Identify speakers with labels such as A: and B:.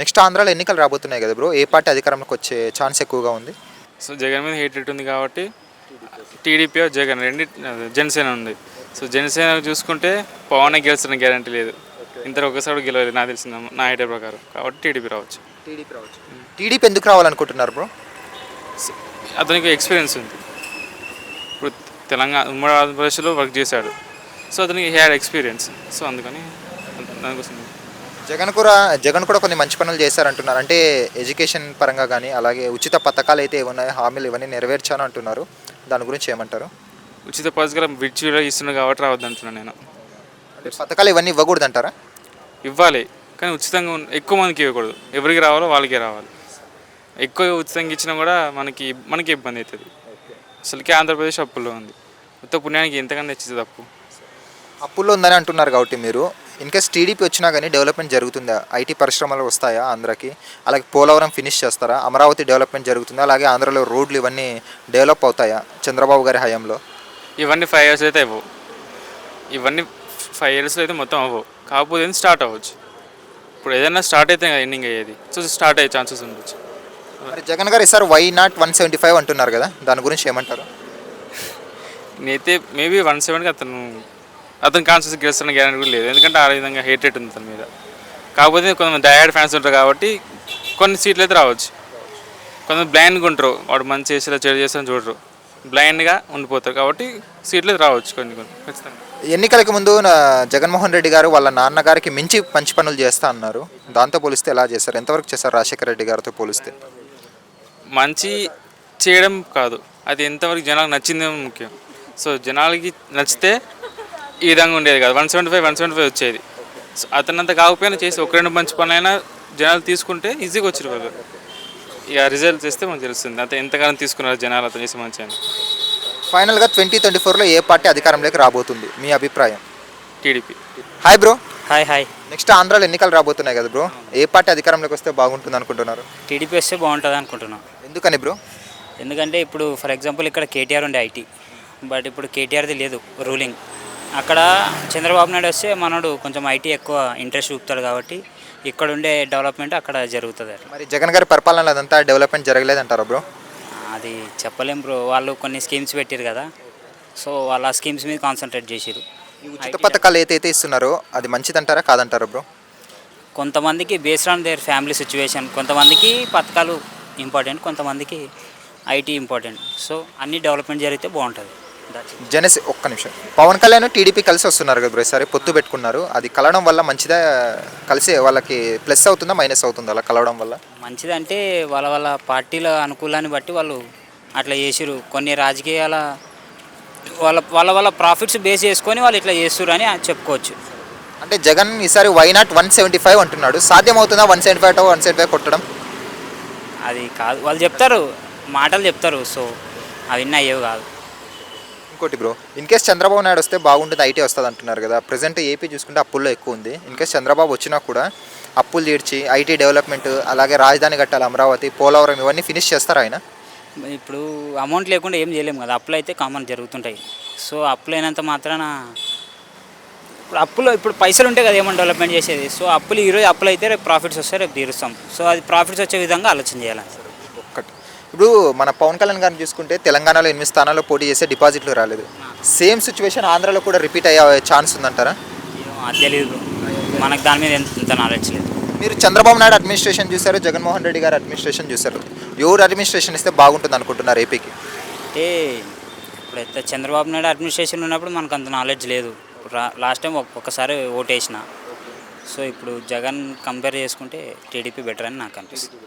A: Next ఆంధ్రాలో ఎన్నికలు రాబోతున్నాయి కదా బ్రో, ఏ పార్టీ అధికారంలోకి వచ్చే ఛాన్స్ ఎక్కువగా ఉంది?
B: సో జగన్ మీద హేటెడ్ ఉంది కాబట్టి టీడీపీ జగన్ రెండు జనసేన ఉంది. సో జనసేన చూసుకుంటే పవన్ గెలుస్తున్న గ్యారంటీ లేదు. ఇంతలో ఒకసారి గెలవలేదు నాకు తెలిసిన నా ఐడియా ప్రకారం. కాబట్టి టీడీపీ రావచ్చు.
A: టీడీపీ ఎందుకు రావాలనుకుంటున్నారు బ్రో?
B: సో అతనికి ఎక్స్పీరియన్స్ ఉంది. ఇప్పుడు తెలంగాణ ఉమ్మడి ఆంధ్రప్రదేశ్లో వర్క్ చేశాడు. సో అతనికి హ్యాడ్ ఎక్స్పీరియన్స్. సో అందుకని దానికోసం
A: జగన్ కూడా కొన్ని మంచి పనులు చేశారంటున్నారు. అంటే ఎడ్యుకేషన్ పరంగా కానీ, అలాగే ఉచిత పథకాలు అయితే ఏమున్నాయో హామీలు ఇవన్నీ నెరవేర్చాను అంటున్నారు. దాని గురించి ఏమంటారు?
B: ఉచిత పథకాలు విడిచిగా ఇస్తున్నాడు కాబట్టి రావద్దు అంటున్నాను నేను.
A: అంటే పథకాలు ఇవన్నీ ఇవ్వకూడదు అంటారా?
B: ఇవ్వాలి, కానీ ఉచితంగా ఎక్కువ మందికి ఇవ్వకూడదు. ఎవరికి రావాలో వాళ్ళకే రావాలి. ఎక్కువ ఉచితంగా ఇచ్చినా కూడా మనకి ఇబ్బంది అవుతుంది. అసలుకే ఆంధ్రప్రదేశ్ అప్పుల్లో ఉంది. మొత్తం పుణ్యానికి ఎంతకన్నా తెచ్చింది తప్పు.
A: అప్పుల్లో ఉందని అంటున్నారు కాబట్టి మీరు ఇన్కేస్ టీడీపీ వచ్చినా కానీ డెవలప్మెంట్ జరుగుతుందా? ఐటీ పరిశ్రమలు వస్తాయా ఆంధ్రాకి? అలాగే పోలవరం ఫినిష్ చేస్తారా? అమరావతి డెవలప్మెంట్ జరుగుతుందా? అలాగే ఆంధ్రాలో రోడ్లు ఇవన్నీ డెవలప్ అవుతాయా చంద్రబాబు గారి హయాంలో?
B: ఇవన్నీ 5 years అయితే అవ్వవు. ఇవన్నీ 5 yearsలో అయితే మొత్తం అవ్వవు. కాకపోతే స్టార్ట్ అవ్వచ్చు. ఇప్పుడు ఏదైనా స్టార్ట్ అయితే ఎండింగ్ అయ్యేది. సో స్టార్ట్ అయ్యే ఛాన్సెస్ ఉండొచ్చు.
A: మరి జగన్ గారు ఈసారి వై నాట్ 175 అంటున్నారు కదా, దాని గురించి ఏమంటారు?
B: నేనైతే మేబీ 170కి అతను కాన్సెస్ గెలుస్తున్న గ్యారెంటీ కూడా లేదు. ఎందుకంటే ఆ విధంగా హేటెడ్ ఉంది అతని మీద. కాకపోతే కొంతమంది డయాడ్ ఫ్యాన్స్ ఉంటారు కాబట్టి కొన్ని సీట్లు అయితే రావచ్చు. కొంతమంది బ్లైండ్గా ఉంటారు, వాడు మంచి చేసేలా చెడు చేసేలా చూడరు, బ్లైండ్గా ఉండిపోతారు. కాబట్టి సీట్లు అయితే రావచ్చు కొన్ని ఖచ్చితంగా.
A: ఎన్నికలకు ముందు జగన్మోహన్ రెడ్డి గారు వాళ్ళ నాన్నగారికి మించి మంచి పనులు చేస్తా అన్నారు. దాంతో పోలిస్తే ఎలా చేశారు? ఎంతవరకు చేశారు రాజశేఖర రెడ్డి గారితో పోలిస్తే?
B: మంచి చేయడం కాదు, అది ఎంతవరకు జనాలకు నచ్చిందేమో ముఖ్యం. సో జనాలకి నచ్చితే ఈ విధంగా ఉండేది కాదు. 175 వచ్చేది. సో అతనంత కాకపోయినా చేసి ఒక 2 మంచి పనులైనా జనాలు తీసుకుంటే ఈజీగా వచ్చారు కదా. ఇక రిజల్ట్ చేస్తే మనకు తెలుస్తుంది అతను ఎంతగానో తీసుకున్నారు జనాలు అతను చేసి మంచి అని.
A: ఫైనల్గా 2024లో ఏ పార్టీ అధికారంలోకి రాబోతుంది మీ అభిప్రాయం?
B: TDP.
A: Hi bro.
C: Hi.
A: Next ఆంధ్రాలో ఎన్నికలు రాబోతున్నాయి కదా బ్రో, ఏ పార్టీ అధికారంలోకి వస్తే బాగుంటుంది అనుకుంటున్నారు?
C: టీడీపీ వస్తే బాగుంటుంది అనుకుంటున్నాం.
A: ఎందుకని బ్రో?
C: ఎందుకంటే ఇప్పుడు ఫర్ ఎగ్జాంపుల్ ఇక్కడ కేటీఆర్ ఉండే ఐటీ, బట్ ఇప్పుడు కేటీఆర్ది లేదు రూలింగ్. అక్కడ చంద్రబాబు నాయుడు వస్తే మనోడు కొంచెం ఐటీ ఎక్కువ ఇంట్రెస్ట్ చూపుతాడు కాబట్టి ఇక్కడ ఉండే డెవలప్మెంట్ అక్కడ జరుగుతుంది.
A: మరి జగన్ గారి పరిపాలనలో అదంతా డెవలప్మెంట్ జరగలేదంటారా బ్రో?
C: అది చెప్పలేం బ్రో, వాళ్ళు కొన్ని స్కీమ్స్ పెట్టారు కదా, సో వాళ్ళ స్కీమ్స్ మీద కాన్సన్ట్రేట్ చేసారు.
A: ఈ ఉచిత పథకాలు ఏదైతే ఇస్తున్నారో అది మంచిదంటారా కాదంటారా బ్రో?
C: కొంతమందికి based on their family situation, కొంతమందికి పథకాలు ఇంపార్టెంట్, కొంతమందికి ఐటీ ఇంపార్టెంట్. సో అన్ని డెవలప్మెంట్ జరిగితే బాగుంటుంది.
A: ఒక్క నిమిషం, పవన్ కళ్యాణ్ టీడీపీ కలిసి వస్తున్నారు కదా బ్రో, ఈసారి పొత్తు పెట్టుకున్నారు. అది కలవడం వల్ల మంచిదా? కలిసి వాళ్ళకి ప్లస్ అవుతుందా మైనస్ అవుతుందా అలా కలవడం వల్ల?
C: మంచిదంటే వాళ్ళ పార్టీల అనుకూలాన్ని బట్టి వాళ్ళు అట్లా చేసిరు. కొన్ని రాజకీయాల వాళ్ళ ప్రాఫిట్స్ బేస్ చేసుకొని వాళ్ళు ఇట్లా చేస్తురు అని చెప్పుకోవచ్చు.
A: అంటే జగన్ ఈసారి వై నాట్ 175 అంటున్నాడు. సాధ్యం అవుతుందా 175 కొట్టడం?
C: అది కాదు, వాళ్ళు చెప్తారు, మాటలు చెప్తారు. సో అవన్నీ అయ్యేవి కాదు.
A: ఇంకోటి బ్రో, ఇన్కేస్ చంద్రబాబు నాయుడు వస్తే బాగుంటుంది, ఐటీ వస్తుంది అంటున్నారు కదా. ప్రజెంట్ ఏపీ చూసుకుంటే అప్పుల్లో ఎక్కువ ఉంది. ఇన్కేస్ చంద్రబాబు వచ్చినా కూడా అప్పులు తీర్చి ఐటీ డెవలప్మెంట్, అలాగే రాజధాని కట్టాలి, అమరావతి, పోలవరం ఇవన్నీ ఫినిష్ చేస్తారు ఆయన.
C: ఇప్పుడు అమౌంట్ లేకుండా ఏం చేయలేము కదా, అప్పులు అయితే కామన్ జరుగుతుంటాయి. సో అప్పులు అయినంత మాత్రాన ఇప్పుడు పైసలు ఉంటే కదా ఏమన్నా డెవలప్మెంట్ చేసేది. సో ఈరోజు అప్పులు అయితే రేపు ప్రాఫిట్స్ వస్తే రేపు తీరుస్తాం. సో అది ప్రాఫిట్స్ వచ్చే విధంగా ఆలోచన చేయాలి.
A: ఒక్కటి ఇప్పుడు మన పవన్ కళ్యాణ్ గారిని చూసుకుంటే తెలంగాణలో 8 స్థానాల్లో పోటీ చేసే డిపాజిట్లు రాలేదు. సేమ్ సిచ్యువేషన్ ఆంధ్రాలో కూడా రిపీట్ అయ్యే ఛాన్స్ ఉందంటారా?
C: అది తెలియదు, మనకు దాని మీద ఎంత నాలెడ్జ్ లేదు.
A: మీరు చంద్రబాబు నాయుడు అడ్మినిస్ట్రేషన్ చూశారు, జగన్మోహన్ రెడ్డి గారు అడ్మినిస్ట్రేషన్ చూశారు. ఎవరు అడ్మినిస్ట్రేషన్ ఇస్తే బాగుంటుంది అనుకుంటున్నారు ఏపీకి?
C: అంటే ఇప్పుడైతే చంద్రబాబు నాయుడు అడ్మినిస్ట్రేషన్ ఉన్నప్పుడు మనకు అంత నాలెడ్జ్ లేదు. లాస్ట్ టైం ఒక్కసారి ఓటేసిన. సో ఇప్పుడు జగన్ కంపేర్ చేసుకుంటే టీడీపీ బెటర్ అని నాకు అనిపిస్తుంది.